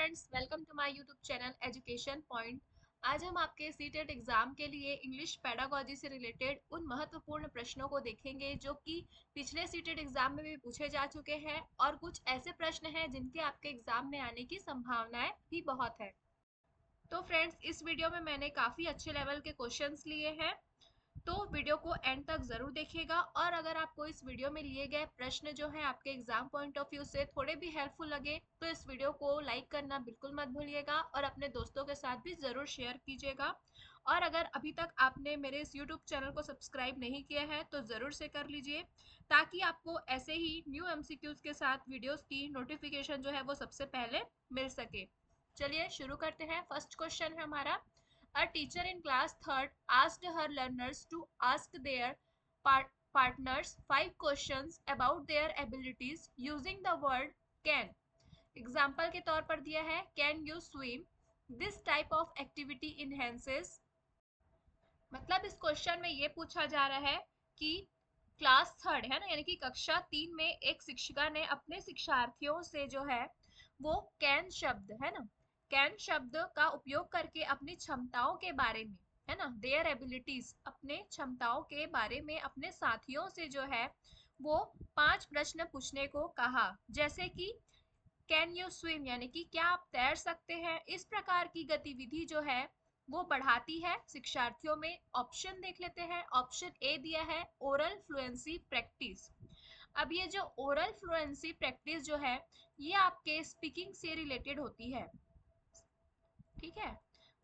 Friends, welcome to my YouTube channel education point. आज हम आपके सीटेट एग्जाम के लिए इंग्लिश पेडागोजी से रिलेटेड उन महत्वपूर्ण प्रश्नों को देखेंगे जो कि पिछले सीटेट एग्जाम में भी पूछे जा चुके हैं और कुछ ऐसे प्रश्न हैं जिनके आपके एग्जाम में आने की संभावनाएं भी बहुत है। तो फ्रेंड्स, इस वीडियो में मैंने काफी अच्छे लेवल के क्वेश्चंस लिए हैं, तो वीडियो को एंड तक जरूर देखिएगा। और अगर आपको इस वीडियो में लिए गए प्रश्न जो है आपके एग्जाम पॉइंट ऑफ व्यू से थोड़े भी हेल्पफुल लगे तो इस वीडियो को लाइक करना बिल्कुल मत भूलिएगा और अपने दोस्तों के साथ भी जरूर शेयर कीजिएगा। और अगर अभी तक आपने मेरे इस यूट्यूब चैनल को सब्सक्राइब नहीं किया है तो जरूर से कर लीजिए, ताकि आपको ऐसे ही न्यू एमसीक्यूज के साथ वीडियोस की नोटिफिकेशन जो है वो सबसे पहले मिल सके। चलिए शुरू करते हैं। फर्स्ट क्वेश्चन है हमारा, A teacher in class third asked her learners to ask their partners 5 questions about their abilities using the word can. Example के तौर पर दिया है can you swim, this type of activity enhances. मतलब इस question में ये पूछा जा रहा है कि क्लास थर्ड है ना, यानी कि कक्षा 3 में एक शिक्षिका ने अपने शिक्षार्थियों से जो है वो कैन शब्द है ना, कैन शब्द का उपयोग करके अपनी क्षमताओं के बारे में है ना, देयर एबिलिटीज, अपने क्षमताओं के बारे में अपने साथियों से जो है वो 5 प्रश्न पूछने को कहा। जैसे कि कैन यू स्विम यानी कि क्या आप तैर सकते हैं। इस प्रकार की गतिविधि जो है वो बढ़ाती है शिक्षार्थियों में। ऑप्शन देख लेते हैं। ऑप्शन ए दिया है ओरल फ्लुएंसी प्रैक्टिस। अब ये जो ओरल फ्लुएंसी प्रैक्टिस जो है ये आपके स्पीकिंग से रिलेटेड होती है, ठीक है,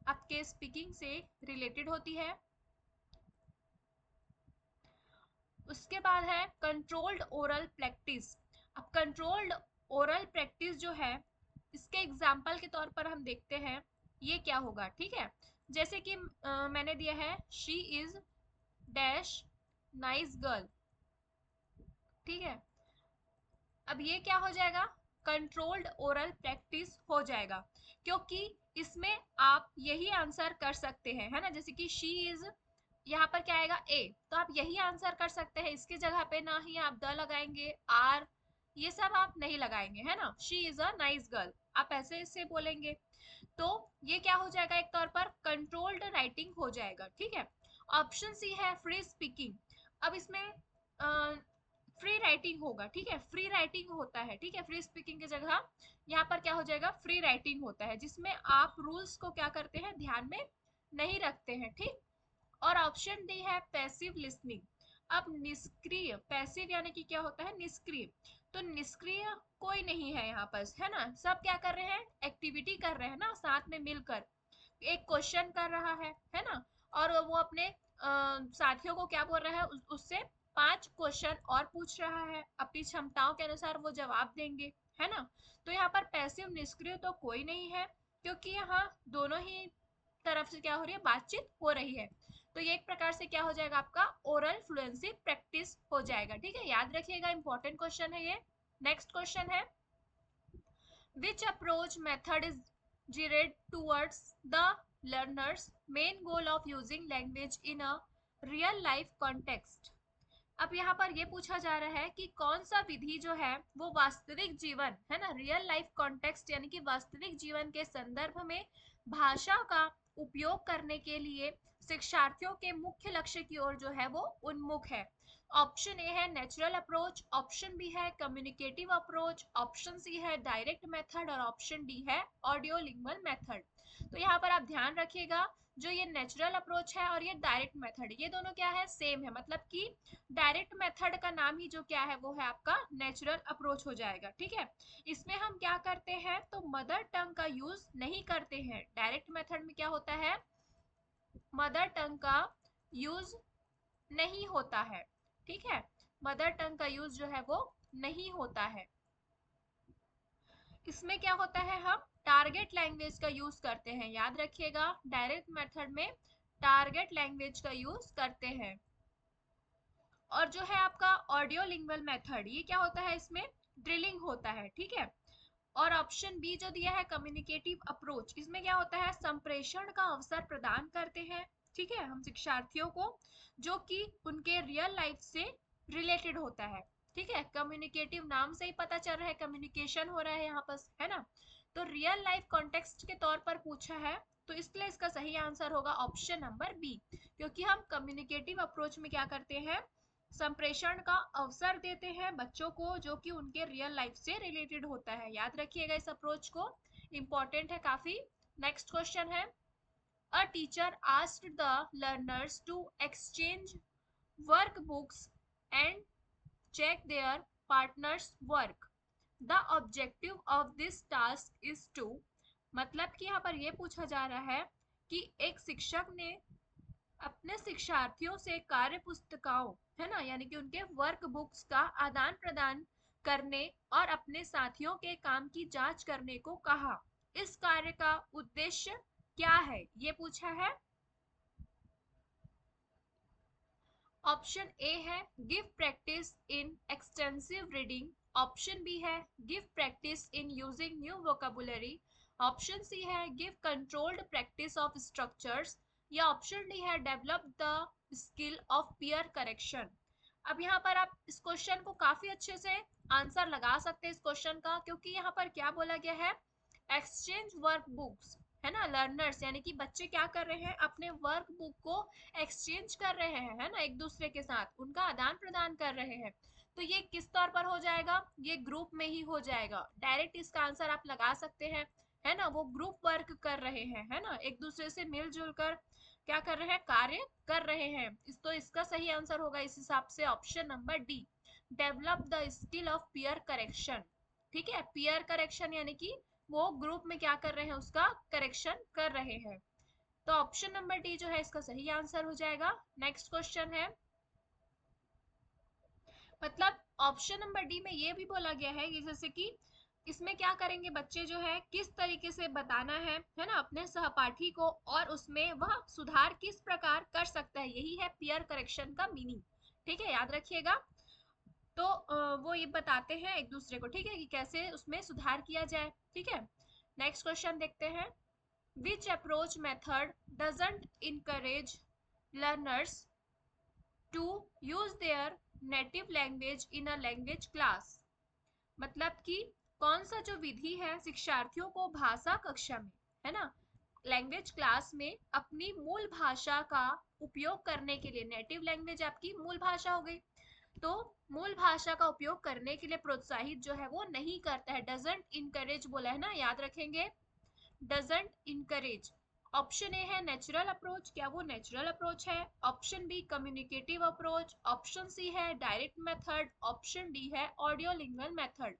आपके स्पीकिंग से रिलेटेड होती है। उसके बाद है कंट्रोल्ड ओरल प्रैक्टिस। अब कंट्रोल्ड ओरल प्रैक्टिस जो है इसके एग्जाम्पल के तौर पर हम देखते हैं ये क्या होगा, ठीक है। जैसे कि मैंने दिया है she is dash nice girl, ठीक है। अब ये क्या हो जाएगा, कंट्रोल्ड ओरल प्रैक्टिस हो जाएगा, क्योंकि इसमें आप यही आंसर कर सकते हैं है ना। जैसे कि शी इज, यहाँ पर क्या आएगा ए, तो आप यही आंसर कर सकते हैं। इसके जगह पे ना ही आप द लगाएंगे, आर, ये सब आप नहीं लगाएंगे है ना। She is a nice girl आप ऐसे इससे बोलेंगे, तो ये क्या हो जाएगा, एक तौर पर कंट्रोल्ड राइटिंग हो जाएगा, ठीक है। ऑप्शन सी है फ्री स्पीकिंग। अब इसमें फ्री राइटिंग होगा, ठीक है, फ्री राइटिंग होता है, ठीक है। फ्री स्पीकिंग की जगह यहाँ पर क्या हो जाएगा, फ्री राइटिंग होता है, जिसमें आप रूल्स को क्या करते हैं, ध्यान में नहीं रखते हैं, ठीक। और ऑप्शन डी है पैसिव लिसनिंग। अब निष्क्रिय, पैसिव यानी कि क्या होता है, निष्क्रिय, तो निष्क्रिय कोई नहीं है यहाँ पर है ना। सब क्या कर रहे हैं, एक्टिविटी कर रहे हैं ना, साथ में मिलकर एक क्वेश्चन कर रहा है ना। और वो अपने साथियों को क्या बोल रहा है, उससे 5 क्वेश्चन और पूछ रहा है, अपनी क्षमताओं के अनुसार वो जवाब देंगे है ना। तो यहाँ पर पैसिव निष्क्रिय तो कोई नहीं है, क्योंकि यहाँ दोनों ही तरफ से क्या हो रही है, बातचीत हो रही है। तो ये एक प्रकार से क्या हो जाएगा, आपका ओरल फ्लुएंसी प्रैक्टिस हो जाएगा, ठीक है। याद रखिएगा, इंपॉर्टेंट क्वेश्चन है ये। नेक्स्ट क्वेश्चन है, which approach method is geared towards the learner's main goal of using language in a real life context। अब यहाँ पर ये पूछा जा रहा है कि कौन सा विधि जो है वो वास्तविक जीवन है ना, रियल लाइफ कॉन्टेक्स्ट यानी कि वास्तविक जीवन के संदर्भ में भाषा का उपयोग करने के लिए शिक्षार्थियों के मुख्य लक्ष्य की ओर जो है वो उन्मुख है। ऑप्शन ए है नेचुरल अप्रोच, ऑप्शन बी है कम्युनिकेटिव अप्रोच, ऑप्शन सी है डायरेक्ट मेथड और ऑप्शन डी है ऑडियो लिंगुअल मेथड। तो यहाँ पर आप ध्यान रखिएगा, जो ये नेचुरल अप्रोच है और ये डायरेक्ट मेथड, ये दोनों क्या है, सेम है। मतलब कि डायरेक्ट मेथड का नाम ही जो क्या है वो है आपका नेचुरल अप्रोच हो जाएगा, ठीक है। इसमें हम क्या करते हैं, तो मदर टंग का यूज नहीं करते हैं। डायरेक्ट मेथड में क्या होता है, मदर टंग का यूज नहीं होता है, ठीक है। मदर टंग का यूज जो है वो नहीं होता है। इसमें क्या होता है, हम टारगेट लैंग्वेज का यूज करते हैं। याद रखिएगा, डायरेक्ट मेथड में टारगेट लैंग्वेज का यूज करते हैं। और जो है आपका ऑडियो लिंगुअल मेथड, ये क्या होता है, इसमें ड्रिलिंग होता है, ठीक है। और ऑप्शन बी जो दिया है कम्युनिकेटिव अप्रोच, इसमें क्या होता है, संप्रेषण का अवसर प्रदान करते हैं, ठीक है, हम शिक्षार्थियों को, जो कि उनके रियल लाइफ से रिलेटेड होता है, ठीक है। कम्युनिकेटिव नाम से ही पता चल रहा है, कम्युनिकेशन हो रहा है यहाँ पर है ना। तो रियल लाइफ कॉन्टेक्स्ट के तौर पर पूछा है, तो इसलिए इसका सही आंसर होगा ऑप्शन नंबर बी, क्योंकि हम कम्युनिकेटिव अप्रोच में क्या करते हैं, संप्रेषण का अवसर देते हैं बच्चों को जो कि उनके रियल लाइफ से रिलेटेड होता है। याद रखिएगा इस अप्रोच को, इंपॉर्टेंट है काफी। नेक्स्ट क्वेश्चन है, a teacher asked the learners to exchange workbooks and check their partner's work. The objective of this task is to, मतलब कि यहाँ पर ये पूछा जा रहा है कि एक शिक्षक ने अपने शिक्षार्थियों से कार्य पुस्तिकाओं, है ना, यानी कि उनके वर्क बुक्स का आदान प्रदान करने और अपने साथियों के काम की जांच करने को कहा। इस कार्य का उद्देश्य क्या है, ये पूछा है। ऑप्शन ए है give practice in extensive reading, option B है give practice in using new vocabulary, option C है give controlled practice of structures, या ऑप्शन डी है develop the skill of peer correction. अब यहाँ पर आप इस क्वेश्चन को काफी अच्छे से आंसर लगा सकते हैं इस क्वेश्चन का, क्योंकि यहाँ पर क्या बोला गया है, एक्सचेंज वर्क बुक्स, है ना, लर्नर्स यानी कि बच्चे क्या कर रहे हैं, अपने वर्क बुक को एक्सचेंज कर रहे हैं, है ना, एक दूसरे के साथ उनका आदान प्रदान कर रहे हैं। तो ये किस तौर पर हो जाएगा, ये ग्रुप में ही हो जाएगा। डायरेक्ट इसका आंसर आप लगा सकते हैं, है ना, वो ग्रुप वर्क कर रहे हैं, है ना, एक दूसरे से मिलजुल कर क्या कर रहे हैं, कार्य कर रहे हैं। तो इसका सही आंसर होगा इस हिसाब से option number D, develop the skill of peer correction. ठीक है, पीयर करेक्शन यानी कि वो ग्रुप में क्या कर रहे हैं, उसका करेक्शन कर रहे हैं। तो ऑप्शन नंबर डी जो है इसका सही आंसर हो जाएगा। नेक्स्ट क्वेश्चन है, मतलब ऑप्शन नंबर डी में ये भी बोला गया है कि जैसे कि इसमें क्या करेंगे बच्चे जो है, किस तरीके से बताना है ना, अपने सहपाठी को, और उसमें वह सुधार किस प्रकार कर सकता है, यही है पीयर करेक्शन का मीनिंग। ठीक है, याद रखिएगा। तो वो ये बताते हैं एक दूसरे को, ठीक है, कि कैसे उसमें सुधार किया जाए। ठीक है, नेक्स्ट क्वेश्चन देखते हैं, which approach method doesn't encourage learners to use their native language in a language class, मतलब कि कौन सा जो विधि है शिक्षार्थियों को भाषा कक्षा में, है ना, लैंग्वेज क्लास में अपनी मूल भाषा का उपयोग करने के लिए, नेटिव लैंग्वेज आपकी मूल भाषा हो गई, तो मूल भाषा का उपयोग करने के लिए प्रोत्साहित जो है वो नहीं करता है, डजंट इनकरेज बोला है ना, याद रखेंगे, डजंट इनकरेज। ऑप्शन ए है नेचुरल अप्रोच, क्या वो नेचुरल अप्रोच है, option B communicative approach, option C है डायरेक्ट मेथड, ऑप्शन डी है ऑडियो लिंगुअल मेथड।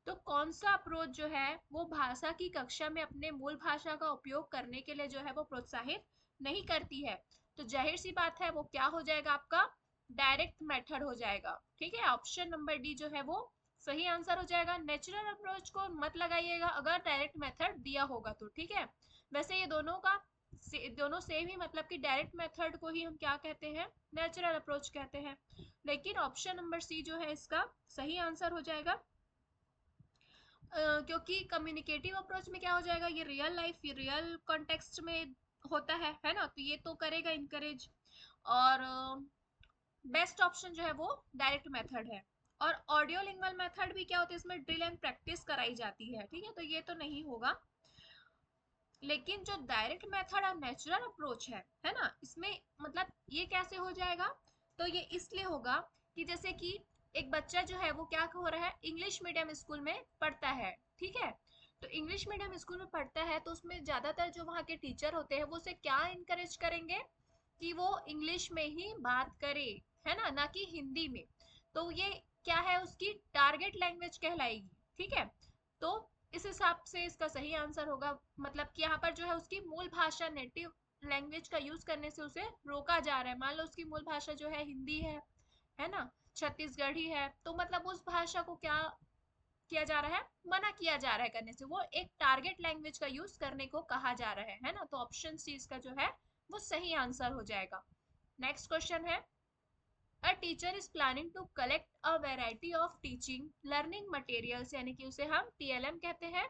तो कौन सा अप्रोच जो है वो भाषा की कक्षा में अपने मूल भाषा का उपयोग करने के लिए जो है वो प्रोत्साहित नहीं करती है, तो जाहिर सी बात है वो क्या हो जाएगा आपका, डायरेक्ट मेथड हो जाएगा। ठीक है, ऑप्शन नंबर डी जो है वो सही आंसर हो जाएगा। नेचुरल अप्रोच को मत लगाइएगा अगर डायरेक्ट मेथड दिया होगा तो। ठीक है, वैसे ये दोनों का दोनों सेम ही, मतलब कि डायरेक्ट मेथड को ही हम क्या कहते हैं, नेचुरल अप्रोच कहते हैं। लेकिन ऑप्शन नंबर सी जो है इसका सही आंसर हो जाएगा, क्योंकि कम्युनिकेटिव अप्रोच में क्या हो जाएगा, ये रियल लाइफ रियल कॉन्टेक्स्ट में होता है ना, तो ये तो करेगा इनकरेज। और बेस्ट ऑप्शन जो है वो डायरेक्ट मेथड है। और ऑडियो लिंगुअल मेथड भी क्या होता है, इसमें ड्रिल एंड प्रैक्टिस कराई जाती है। ठीक है, तो ये तो नहीं होगा। लेकिन जो डायरेक्ट मेथड और नेचुरल अप्रोच है ना, इसमें मतलब ये कैसे हो जाएगा, तो ये इसलिए होगा कि जैसे कि एक बच्चा जो है वो क्या हो रहा है, इंग्लिश मीडियम स्कूल में पढ़ता है। ठीक है, तो इंग्लिश मीडियम स्कूल में पढ़ता है तो उसमें ज्यादातर जो वहाँ के टीचर होते हैं वो उसे क्या इनकरेज करेंगे कि वो इंग्लिश में ही बात करे, है ना कि हिंदी में। तो ये क्या है, उसकी टारगेट लैंग्वेज कहलाएगी। ठीक है, तो इस हिसाब से इसका सही आंसर होगा, मतलब कि यहाँ पर जो है उसकी मूल भाषा नेटिव लैंग्वेज का यूज करने से उसे रोका जा रहा है। मान लो उसकी मूल भाषा जो है हिंदी है ना, छत्तीसगढ़ी है, तो मतलब उस भाषा को क्या किया जा रहा है, मना किया जा रहा है करने से, वो एक टारगेट लैंग्वेज का यूज करने को कहा जा रहा है ना, तो ऑप्शन सी इसका जो है वो सही आंसर हो जाएगा। नेक्स्ट क्वेश्चन है, a teacher is planning to collect a variety of teaching learning materials, यानी कि उसे हम टीएलएम कहते हैं,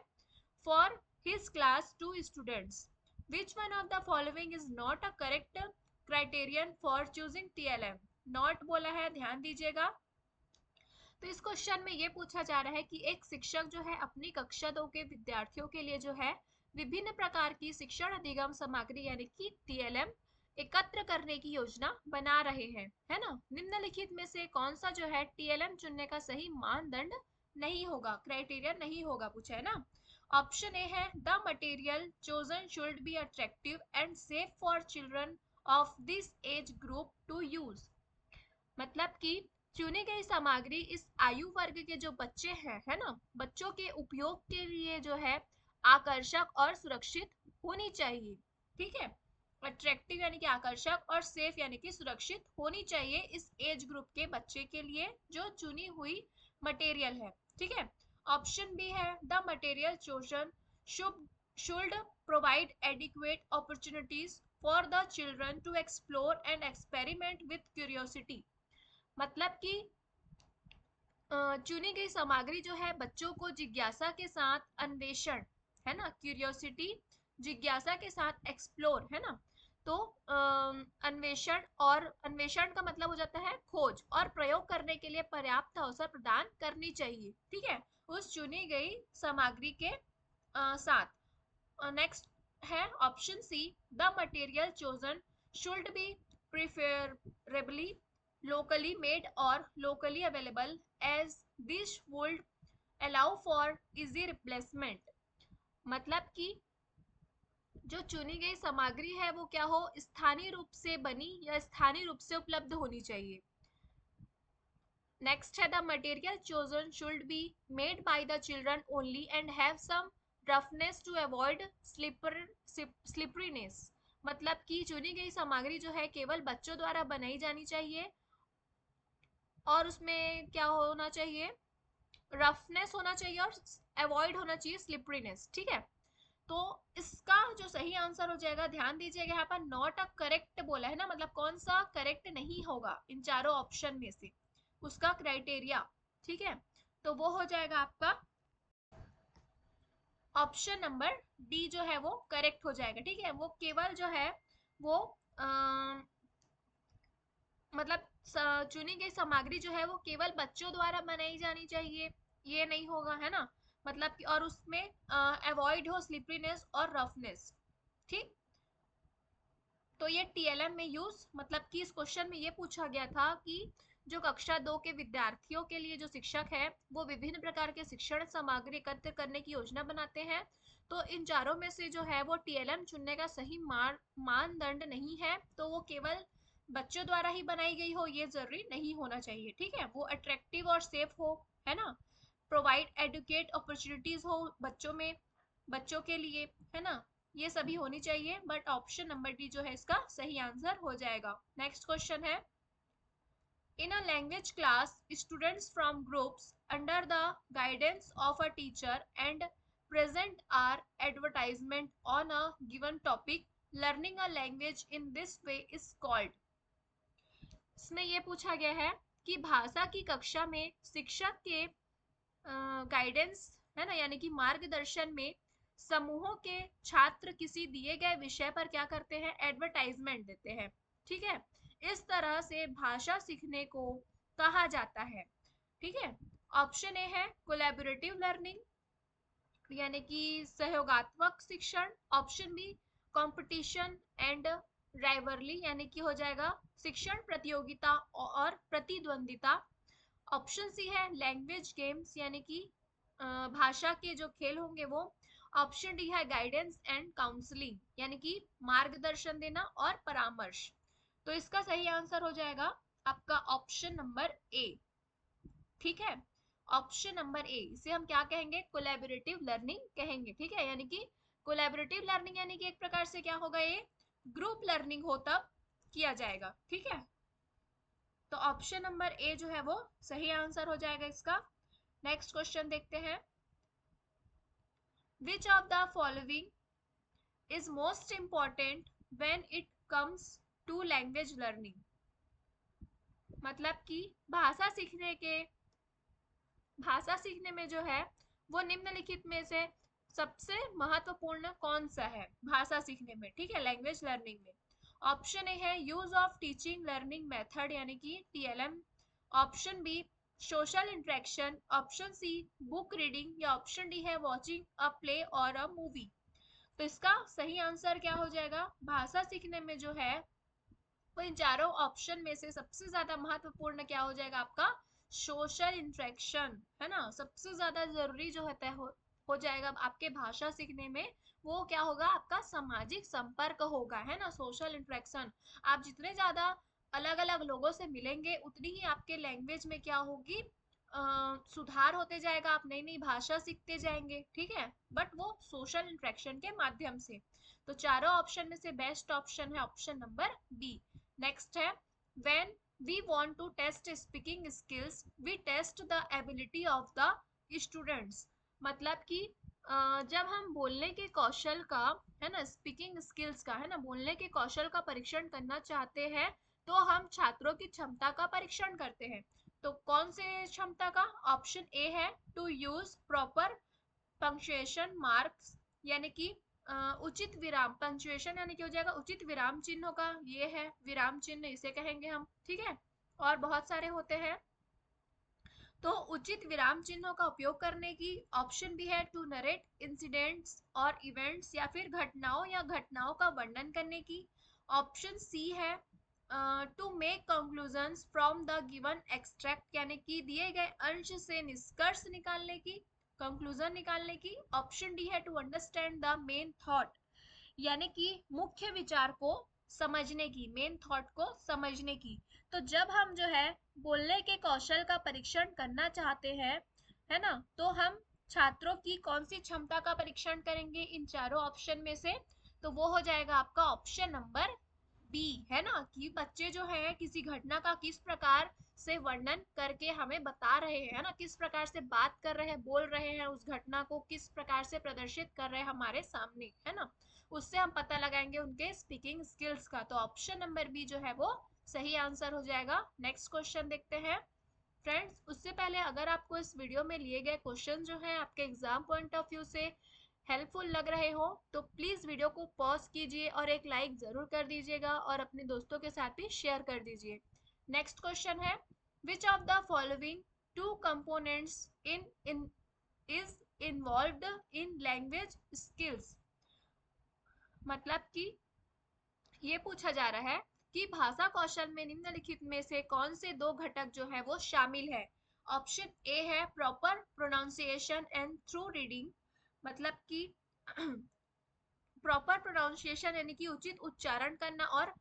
for his class two students, which one of the following is not a correct criterion for choosing TLM. Not बोला है, ध्यान दीजिएगा। तो इस क्वेश्चन में ये पूछा जा रहा है कि एक शिक्षक जो है अपनी कक्षा 2 के विद्यार्थियों के लिए जो है विभिन्न प्रकार की शिक्षण अधिगम सामग्री यानी कि टीएलएम एकत्र करने की योजना बना रहे हैं, है ना। निम्नलिखित में से कौन सा जो है टीएलएम चुनने का सही मानदंड नहीं होगा, क्राइटेरिया नहीं होगा, पूछा है ना। ऑप्शन ए है the material chosen should be attractive and safe for children of this age group to use. मतलब कि चुनी गई सामग्री इस आयु वर्ग के जो बच्चे हैं, है ना, बच्चों के उपयोग के लिए जो है आकर्षक और सुरक्षित होनी चाहिए। ठीक है, अट्रैक्टिव यानी कि आकर्षक और सेफ यानी कि सुरक्षित होनी चाहिए इस एज ग्रुप के बच्चे के लिए जो चुनी हुई मटेरियल है। ठीक है, ऑप्शन बी है the material chosen should provide adequate opportunities for the children to explore and experiment with curiosity. मतलब कि चुनी गई सामग्री जो है बच्चों को जिज्ञासा के साथ अन्वेषण, है ना, क्यूरियोसिटी, जिज्ञासा के साथ एक्सप्लोर, है ना, तो अन्वेषण, और अन्वेषण का मतलब हो जाता है खोज, और प्रयोग करने के लिए पर्याप्त अवसर प्रदान करनी चाहिए। ठीक है, उस चुनी गई सामग्री के साथ। नेक्स्ट है option see the material chosen should B preferably locally made or locally available as this would allow for easy replacement। मतलब कि जो चुनी गई सामग्री है वो क्या हो, स्थानीय रूप से बनी या स्थानीय रूप से उपलब्ध होनी चाहिए। नेक्स्ट है the material chosen should be made by the children only and have some roughness to avoid slipperiness. मतलब कि चुनी गई सामग्री जो है केवल बच्चों द्वारा बनाई जानी चाहिए और उसमें क्या होना चाहिए, रफनेस होना चाहिए और अवॉइड होना चाहिए स्लिपरीनेस। ठीक है, तो इसका जो सही आंसर हो जाएगा, ध्यान दीजिएगा यहाँ पर नॉट अ करेक्ट बोला है ना, मतलब कौन सा करेक्ट नहीं होगा इन चारों ऑप्शन में से, उसका क्राइटेरिया। ठीक है, तो वो हो जाएगा आपका ऑप्शन नंबर डी जो है वो करेक्ट हो जाएगा। ठीक है, वो केवल जो है वो मतलब चुनी गई सामग्री जो है वो केवल बच्चों द्वारा बनाई जानी चाहिए, ये नहीं होगा, है ना, मतलब कि और उसमें अवॉइड हो स्लिपरीनेस और रफनेस। ठीक, तो ये टीएलएम में यूज, मतलब कि इस क्वेश्चन में ये पूछा गया था कि जो कक्षा 2 के विद्यार्थियों के लिए जो शिक्षक है वो विभिन्न प्रकार के शिक्षण सामग्री एकत्र करने की योजना बनाते हैं, तो इन चारों में से जो है वो टीएलएम चुनने का सही मानदंड नहीं है, तो वो केवल बच्चों द्वारा ही बनाई गई हो ये जरूरी नहीं होना चाहिए। ठीक है, वो अट्रैक्टिव और सेफ हो, है ना, प्रोवाइड एडुकेट अपॉर्चुनिटीज हो बच्चों में, बच्चों के लिए, है ना, ये सभी होनी चाहिए। बट ऑप्शन नंबर डी जो है इसका सही आंसर हो जाएगा। नेक्स्ट क्वेश्चन है in a language class students from groups under the guidance of a teacher and present are advertisement on a given topic learning a language in this way is called। इसमें ये पूछा गया है कि भाषा की कक्षा में शिक्षक के गाइडेंस, है ना, यानी कि मार्गदर्शन में समूहों के छात्र किसी दिए गए विषय पर क्या करते हैं, एडवर्टाइजमेंट देते हैं। ठीक है, इस तरह से भाषा सीखने को कहा जाता है। ठीक है, ऑप्शन ए है कोलैबोरेटिव लर्निंग यानी कि सहयोगात्मक शिक्षण, option B competition and rivalry यानी कि हो जाएगा शिक्षण प्रतियोगिता और प्रतिद्वंदिता, ऑप्शन सी है लैंग्वेज गेम्स यानी कि भाषा के जो खेल होंगे वो, ऑप्शन डी है गाइडेंस एंड काउंसलिंग यानी कि मार्गदर्शन देना और परामर्श। तो इसका सही आंसर हो जाएगा आपका ऑप्शन नंबर ए। ठीक है, ऑप्शन नंबर ए, इसे हम क्या कहेंगे, कोलैबोरेटिव लर्निंग कहेंगे। ठीक है, यानी कि कोलैबोरेटिव लर्निंग यानी कि एक प्रकार से क्या होगा, ये ग्रुप लर्निंग हो तब किया जाएगा। ठीक है, तो ऑप्शन नंबर ए जो है वो सही आंसर हो जाएगा इसका। नेक्स्ट क्वेश्चन देखते हैं which of the following is most important when it comes to language learning. मतलब कि भाषा सीखने में जो है वो निम्नलिखित में से सबसे महत्वपूर्ण कौन सा है भाषा सीखने में। ठीक है, लैंग्वेज लर्निंग में ऑप्शन ए है use of teaching learning method यानी कि TLM, option B social interaction, option C book reading, या ऑप्शन डी है वॉचिंग अ प्ले और अ मूवी। तो इसका सही आंसर क्या हो जाएगा? भाषा सीखने में जो है वो इन चारों ऑप्शन में से सबसे ज्यादा महत्वपूर्ण क्या हो जाएगा आपका? सोशल इंटरेक्शन, है ना। सबसे ज्यादा जरूरी जो होता है हो जाएगा आपके भाषा सीखने में, वो क्या होगा? आपका सामाजिक संपर्क होगा, है ना, सोशल इंटरेक्शन। आप जितने ज्यादा अलग अलग लोगों से मिलेंगे उतनी ही आपके लैंग्वेज में क्या होगी? सुधार होते जाएगा, आप नई नई भाषा सीखते जाएंगे, ठीक है। बट वो सोशल इंटरेक्शन के माध्यम से। तो चारों ऑप्शन में से बेस्ट ऑप्शन है ऑप्शन नंबर बी। नेक्स्ट है, when we want to test speaking skills we test the ability of the students. मतलब कि जब हम बोलने के कौशल का, है ना, स्पीकिंग स्किल्स का, है ना, बोलने के कौशल का परीक्षण करना चाहते हैं तो हम छात्रों की क्षमता का परीक्षण करते हैं। तो कौन से क्षमता का? ऑप्शन ए है to use proper punctuation marks, यानी कि उचित विराम, पंक्चुएशन यानी कि हो जाएगा उचित विराम चिन्हों का, ये है विराम चिन्ह इसे कहेंगे हम, ठीक है। और बहुत सारे होते हैं, तो उचित विराम चिन्हों का उपयोग करने की। ऑप्शन भी है टू नरेट इंसिडेंट्स और इवेंट्स, या फिर घटनाओं या घटनाओं का वर्णन करने की। ऑप्शन सी है to make conclusions from the given extract, यानी कि दिए गए अंश से निष्कर्ष निकालने की, कंक्लूजन निकालने की। ऑप्शन डी है to understand the main thought, यानी कि मुख्य विचार को समझने की, मेन थॉट को समझने की। तो जब हम जो है बोलने के कौशल का परीक्षण करना चाहते हैं, है ना, तो हम छात्रों की कौन सी क्षमता का परीक्षण करेंगे इन चारों ऑप्शन में से? तो वो हो जाएगा आपका ऑप्शन नंबर बी, है ना, कि बच्चे जो है किसी घटना का किस प्रकार से वर्णन करके हमें बता रहे हैं, है ना, किस प्रकार से बात कर रहे हैं, बोल रहे हैं, उस घटना को किस प्रकार से प्रदर्शित कर रहे हैं हमारे सामने, है ना। उससे हम पता लगाएंगे उनके स्पीकिंग स्किल्स का। तो ऑप्शन नंबर बी जो है वो सही आंसर हो जाएगा। नेक्स्ट क्वेश्चन देखते हैं फ्रेंड्स। उससे पहले अगर आपको इस वीडियो में लिए गए क्वेश्चन जो है आपके एग्जाम पॉइंट ऑफ व्यू से हेल्पफुल लग रहे हो तो प्लीज वीडियो को पॉज कीजिए और एक लाइक जरूर कर दीजिएगा और अपने दोस्तों के साथ भी शेयर कर दीजिए। नेक्स्ट क्वेश्चन है, which of the following two components in is involved in language skills. मतलब कि ये पूछा जा रहा है कि भाषा कौशल में निम्नलिखित में से कौन से दो घटक जो है वो शामिल है। ऑप्शन ए है proper pronunciation and through reading, मतलब कि प्रॉपर प्रोनाउंसिएशन यानी कि उचित उच्चारण करना और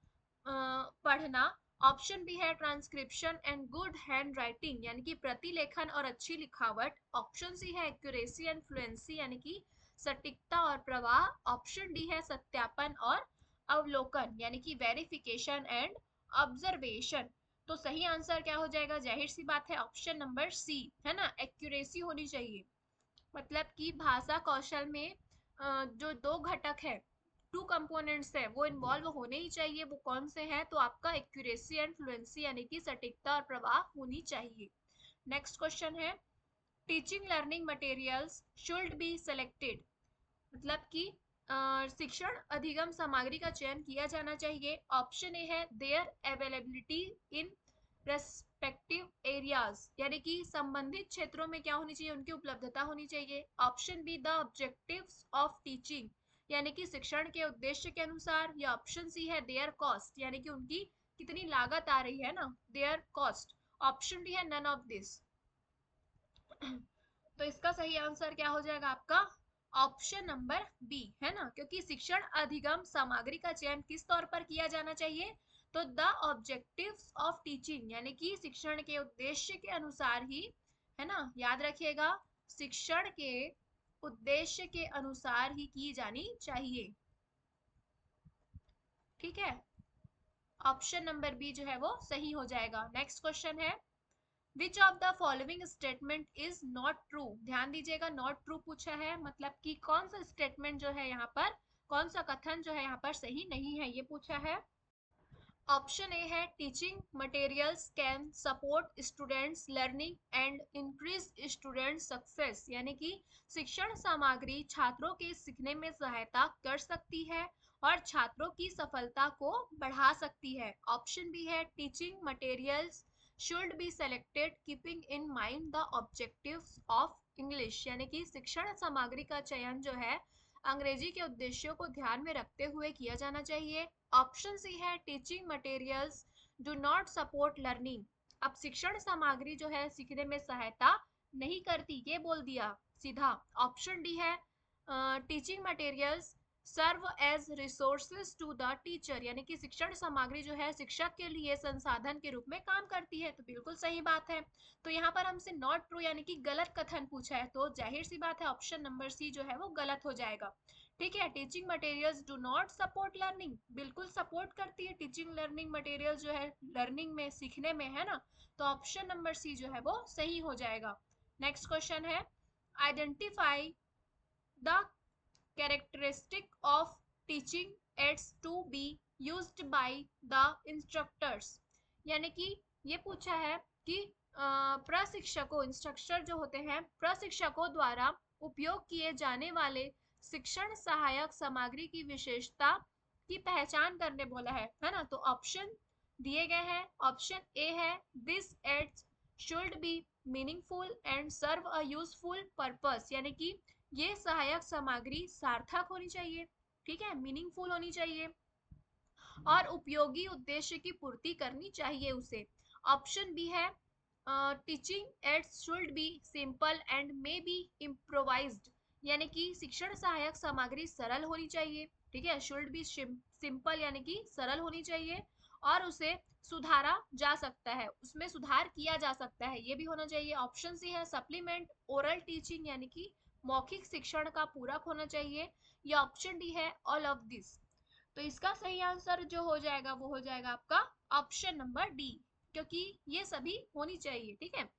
पढ़ना। ऑप्शन बी है transcription and good hand writing, यानी कि प्रतिलेखन और अच्छी लिखावट। ऑप्शन सी है एक्यूरेसी एंड फ्लुएंसी, यानी कि सटीकता और प्रवाह। ऑप्शन डी है सत्यापन और अवलोकन, यानी कि वेरिफिकेशन एंड ऑब्जर्वेशन। तो सही आंसर क्या हो जाएगा? जाहिर सी बात है ऑप्शन नंबर सी, है ना, एक्यूरेसी होनी चाहिए। मतलब कि भाषा कौशल में जो दो घटक है, टू कंपोनेंट्स है, वो इन्वॉल्व होने ही चाहिए। वो कौन से हैं? तो आपका एक्यूरेसी एंड फ्लुएंसी, यानी कि सटीकता और प्रवाह होनी चाहिए। नेक्स्ट क्वेश्चन है, teaching learning materials should be selected, मतलब कि शिक्षण अधिगम सामग्री का चयन किया जाना चाहिए। ऑप्शन ए है there availability in respective areas, यानी कि संबंधित क्षेत्रों में क्या होनी चाहिए? उनकी उपलब्धता होनी चाहिए। Option be the objectives of teaching, यानी कि शिक्षण के उद्देश्य के अनुसार। या ऑप्शन सी है देयर कॉस्ट, यानी कि उनकी कितनी लागत आ रही है ना, देयर कॉस्ट। ऑप्शन डी है नन ऑफ दिस। तो इसका सही आंसर क्या हो जाएगा आपका? ऑप्शन नंबर बी, है ना, क्योंकि शिक्षण अधिगम सामग्री का चयन किस तौर पर किया जाना चाहिए? तो द ऑब्जेक्टिव्स ऑफ टीचिंग, यानी कि शिक्षण के उद्देश्य के अनुसार ही, है ना, याद रखिएगा, शिक्षण के उद्देश्य के अनुसार ही की जानी चाहिए, ठीक है। ऑप्शन नंबर बी जो है वो सही हो जाएगा। नेक्स्ट क्वेश्चन है, which of the following statement is not true. ध्यान दीजिएगा, नॉट ट्रू पूछा है, मतलब कि कौन सा स्टेटमेंट जो है यहाँ पर, कौन सा कथन जो है यहाँ पर सही नहीं है, ये पूछा है। ऑप्शन ए है teaching materials can support students learning and increase student success, यानी कि शिक्षण सामग्री छात्रों के सीखने में सहायता कर सकती है और छात्रों की सफलता को बढ़ा सकती है। ऑप्शन बी है teaching materials should be selected keeping in mind the objectives of English, यानी कि शिक्षण सामग्री का चयन जो है अंग्रेजी के उद्देश्यों को ध्यान में रखते हुए किया जाना चाहिए। ऑप्शन सी है teaching materials do not support learning. अब शिक्षण सामग्री जो है सीखने में सहायता नहीं करती, ये बोल दिया सीधा। ऑप्शन डी है teaching materials serve as resources to the teacher, यानी कि शिक्षण सामग्री जो है शिक्षक के लिए संसाधन के रूप में काम करती है। तो बिल्कुल सही बात है। तो यहाँ पर हमसे नॉट ट्रू यानी कि गलत कथन पूछा है, तो जाहिर सी बात है ऑप्शन नंबर सी जो है वो गलत हो जाएगा। ठीक है, teaching materials do not support learning, बिल्कुल सपोर्ट करती है टीचिंग लर्निंग मटेरियल जो है लर्निंग में, सीखने में, है ना। तो ऑप्शन नंबर सी जो है वो सही हो जाएगा। नेक्स्ट क्वेश्चन है identify the characteristic of teaching aids to be used by the instructors, यानी कि ये पूछा है कि प्रशिक्षकों, इंस्ट्रक्टर जो होते हैं, प्रशिक्षकों द्वारा उपयोग किए जाने वाले शिक्षण सहायक सामग्री की विशेषता की पहचान करने बोला है ना। तो ऑप्शन दिए गए हैं। ऑप्शन ए है this aids should be meaningful and serve a useful purpose, यानी कि ये सहायक सामग्री सार्थक होनी चाहिए, ठीक है, मीनिंगफुल होनी चाहिए और उपयोगी उद्देश्य की पूर्ति करनी चाहिए उसे। ऑप्शन बी है teaching ads should B simple and may be improvised, यानी कि शिक्षण सहायक सामग्री सरल होनी चाहिए, ठीक है, शुड बी सिंपल यानी कि सरल होनी चाहिए और उसे सुधारा जा सकता है, उसमें सुधार किया जा सकता है, ये भी होना चाहिए। ऑप्शन सी है सप्लीमेंट ओरल टीचिंग, यानी कि मौखिक शिक्षण का पूरक होना चाहिए, या ऑप्शन डी है ऑल ऑफ दिस। तो इसका सही आंसर जो हो जाएगा वो हो जाएगा आपका ऑप्शन नंबर डी, क्योंकि ये सभी होनी चाहिए, ठीक है।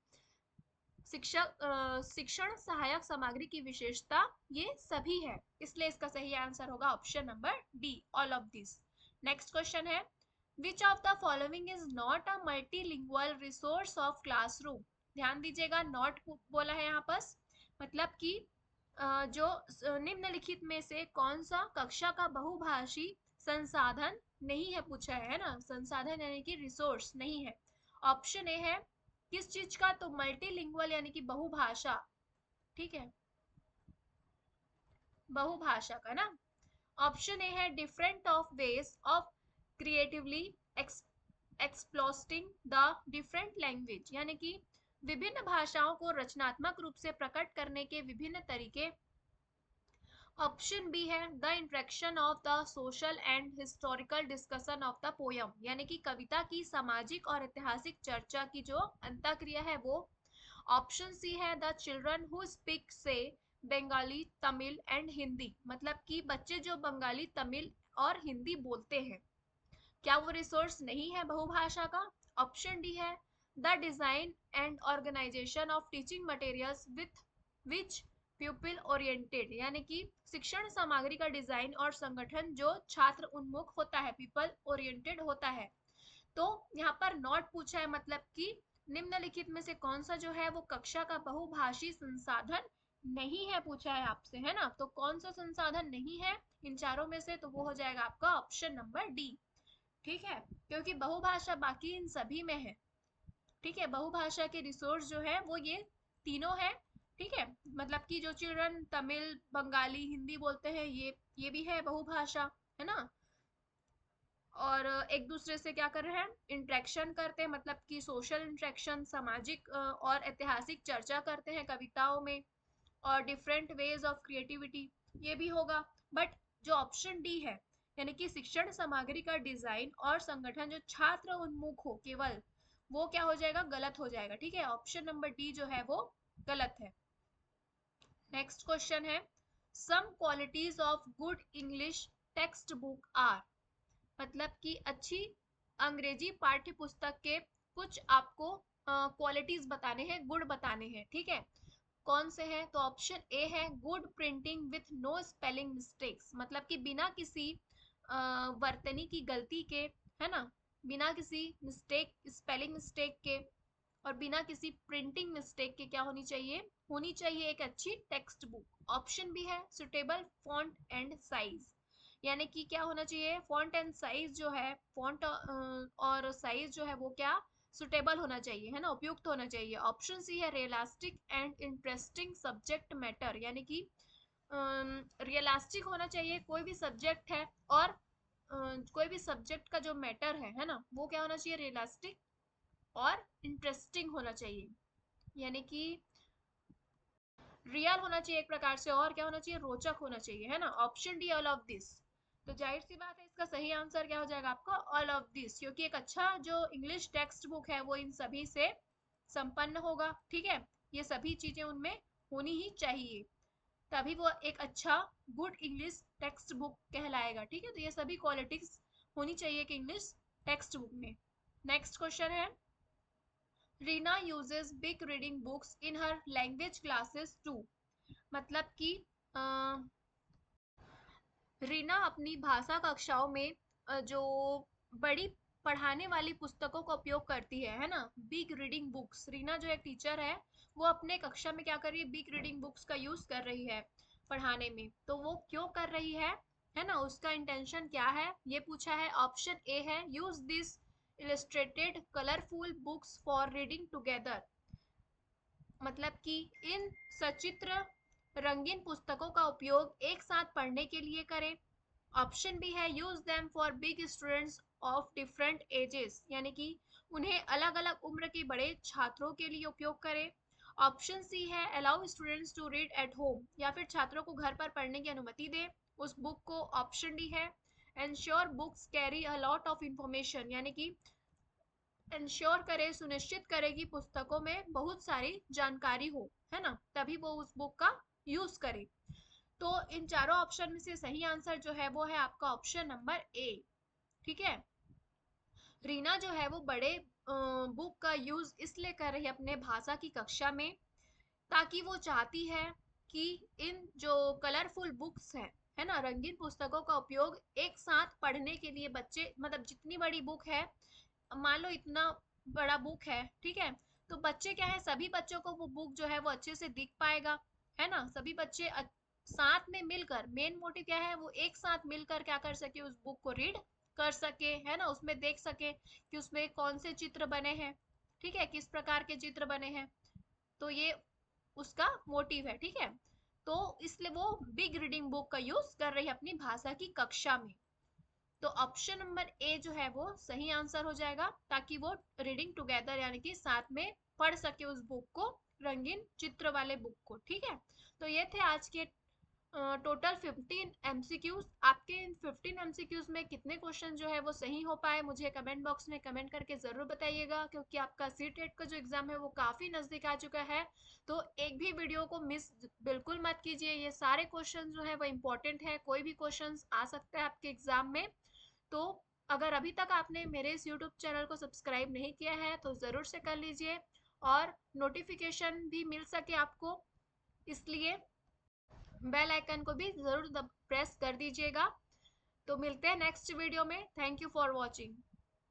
शिक्षण सहायक सामग्री की विशेषता ये सभी है, इसलिए इसका सही आंसर होगा option number D, all of this. Next question है which of the following is not a multilingual resource of classroom. ध्यान दीजिएगा, नॉट बोला है यहाँ पर, मतलब कि जो निम्नलिखित में से कौन सा कक्षा का बहुभाषी संसाधन नहीं है पूछा है ना, संसाधन यानी कि रिसोर्स नहीं है। ऑप्शन ए है किस चीज का, तो मल्टीलिंगुअल यानी कि बहुभाषा, ठीक है, बहुभाषा का ना। ऑप्शन ए है different of ways of creatively exploiting the different language, यानी कि विभिन्न भाषाओं को रचनात्मक रूप से प्रकट करने के विभिन्न तरीके। ऑप्शन बी है the interaction of the social and historical discussion of the poem, यानी कि कविता की सामाजिक और ऐतिहासिक चर्चा की जो अंतःक्रिया है वो। ऑप्शन सी है द चिल्ड्रन हु स्पीक से बंगाली तमिल एंड हिंदी, मतलब कि बच्चे जो बंगाली तमिल और हिंदी बोलते हैं, क्या वो रिसोर्स नहीं है बहुभाषा का। ऑप्शन डी है the design and organisation of teaching materials with which pupil oriented, यानी कि शिक्षण सामग्री का डिजाइन और संगठन जो छात्र उन्मुख होता है, पीपल ओरिएंटेड होता है। तो यहाँ पर नॉट पूछा है, मतलब कि निम्नलिखित में से कौन सा जो है वो कक्षा का बहुभाषी संसाधन नहीं है पूछा है आपसे, है ना। तो कौन सा संसाधन नहीं है इन चारों में से, तो वो हो जाएगा आपका ऑप्शन नंबर डी, ठीक है, क्योंकि बहुभाषा बाकी इन सभी में है, ठीक है। बहुभाषा के रिसोर्स जो है वो ये तीनों है, ठीक है, मतलब कि जो चिल्ड्रन तमिल बंगाली हिंदी बोलते हैं ये भी है बहुभाषा, है ना। और एक दूसरे से क्या कर रहे हैं, इंटरेक्शन करते हैं, मतलब कि सोशल इंटरेक्शन, सामाजिक और ऐतिहासिक चर्चा करते हैं कविताओं में, और डिफरेंट वेज ऑफ क्रिएटिविटी ये भी होगा। बट जो ऑप्शन डी है यानी कि शिक्षण सामग्री का डिजाइन और संगठन जो छात्र उन्मुख हो केवल, वो क्या हो जाएगा, गलत हो जाएगा, ठीक है। ऑप्शन नंबर डी जो है वो गलत है। नेक्स्ट क्वेश्चन है some qualities of good English text book are, मतलब कि अच्छी अंग्रेजी पाठ्य पुस्तक के कुछ आपको क्वालिटीज बताने हैं, गुण बताने हैं, ठीक है। कौन से हैं, तो ऑप्शन ए है good printing with no spelling mistakes, मतलब कि बिना किसी वर्तनी की गलती के, है ना, बिना किसी मिस्टेक, स्पेलिंग मिस्टेक के और बिना किसी प्रिंटिंग मिस्टेक के क्या होनी चाहिए एक अच्छी टेक्स्ट बुक। ऑप्शन बी है सुटेबल फॉन्ट एंड साइज, यानी कि क्या होना चाहिए, फॉन्ट एंड साइज जो है, फॉन्ट और साइज जो है वो क्या सुटेबल होना चाहिए, है ना, उपयुक्त होना चाहिए। ऑप्शन सी है realistic and interesting subject matter, यानी कि रियलिस्टिक होना चाहिए कोई भी सब्जेक्ट है, और कोई भी सब्जेक्ट का जो मैटर है ना, वो क्या होना चाहिए, रियलिस्टिक और इंटरेस्टिंग होना चाहिए, यानी कि रियल होना चाहिए एक प्रकार से, और क्या होना चाहिए, रोचक होना चाहिए, है ना। Option D all of this. तो जाहिर सी बात है इसका सही आंसर क्या हो जाएगा आपका, ऑल ऑफ दिस, क्योंकि एक अच्छा जो इंग्लिश टेक्स्ट बुक है वो इन सभी से संपन्न होगा, ठीक है। ये सभी चीजें उनमें होनी ही चाहिए, तभी वो एक अच्छा गुड इंग्लिश टेक्स्ट बुक कहलाएगा, ठीक है। तो ये सभी क्वालिटीज होनी चाहिए कि इंग्लिश टेक्स्ट बुक में। नेक्स्ट क्वेश्चन है, Reena uses big reading books in her language classes too. मतलब कि अ, रीना अपनी भाषा कक्षाओं में जो बड़ी पढ़ाने वाली पुस्तकों का उपयोग करती है ना, बिग रीडिंग बुक्स। रीना जो एक टीचर है, वो अपने कक्षा में क्या कर रही है, बिग रीडिंग बुक्स का यूज कर रही है पढ़ाने में। तो वो क्यों कर रही है ना, उसका इंटेंशन क्या है, ये पूछा है। ऑप्शन ए है, use this illustrated colourful books for reading together. मतलब कि इन सचित्र रंगीन पुस्तकों का उपयोग एक साथ पढ़ने के लिए करें। ऑप्शन बी है, use them for big students of different ages, यानी कि उन्हें अलग अलग उम्र के बड़े छात्रों के लिए उपयोग करें। ऑप्शन सी है, allow students to read at home, या फिर छात्रों को घर पर पढ़ने की अनुमति दें उस बुक को। ऑप्शन डी है, ensure books carry a lot of information, यानी कि इंश्योर करे, सुनिश्चित करे कि पुस्तकों में बहुत सारी जानकारी हो, है ना, तभी वो उस बुक का यूज करे। तो इन चारों ऑप्शन में से सही आंसर जो है वो है आपका ऑप्शन नंबर ए, ठीक है। रीना जो है वो बड़े बुक का यूज इसलिए कर रही है अपने भाषा की कक्षा में, ताकि वो चाहती है कि इन जो कलरफुल बुक्स है ना, रंगीन पुस्तकों का उपयोग एक साथ पढ़ने के लिए बच्चे, मतलब जितनी बड़ी बुक है, मान लो इतना बड़ा बुक है, ठीक है, तो बच्चे क्या है, सभी बच्चों को वो बुक जो है वो अच्छे से दिख पाएगा, है ना। सभी बच्चे साथ में मिलकर, मेन मोटिव क्या है, वो एक साथ मिलकर क्या कर सके, उस बुक को रीड कर सके, है ना, उसमें देख सके कि उसमें कौन से चित्र बने हैं, ठीक है, किस प्रकार के चित्र बने हैं। तो ये उसका मोटिव है, ठीक है। तो इसलिए वो बिग रीडिंग बुक का यूज कर रही है अपनी भाषा की कक्षा में। तो ऑप्शन नंबर ए जो है वो सही आंसर हो जाएगा, ताकि वो रीडिंग टुगेदर यानी कि साथ में पढ़ सके उस बुक को, रंगीन चित्र वाले बुक को, ठीक है। तो ये थे आज के टोटल 15 एमसीक्यूज। आपके इन 15 एमसीक्यूज में कितने क्वेश्चन जो है वो सही हो पाए, मुझे कमेंट बॉक्स में कमेंट करके जरूर बताइएगा, क्योंकि आपका सी टेट का जो एग्जाम है वो काफी नजदीक आ चुका है। तो एक भी वीडियो को मिस बिल्कुल मत कीजिए, ये सारे क्वेश्चन जो है वो इम्पोर्टेंट है, कोई भी क्वेश्चन आ सकता है आपके एग्जाम में। तो अगर अभी तक आपने मेरे इस यूट्यूब चैनल को सब्सक्राइब नहीं किया है तो ज़रूर से कर लीजिए, और नोटिफिकेशन भी मिल सके आपको, इसलिए बेल आइकन को भी ज़रूर प्रेस कर दीजिएगा। तो मिलते हैं नेक्स्ट वीडियो में। Thank you for watching.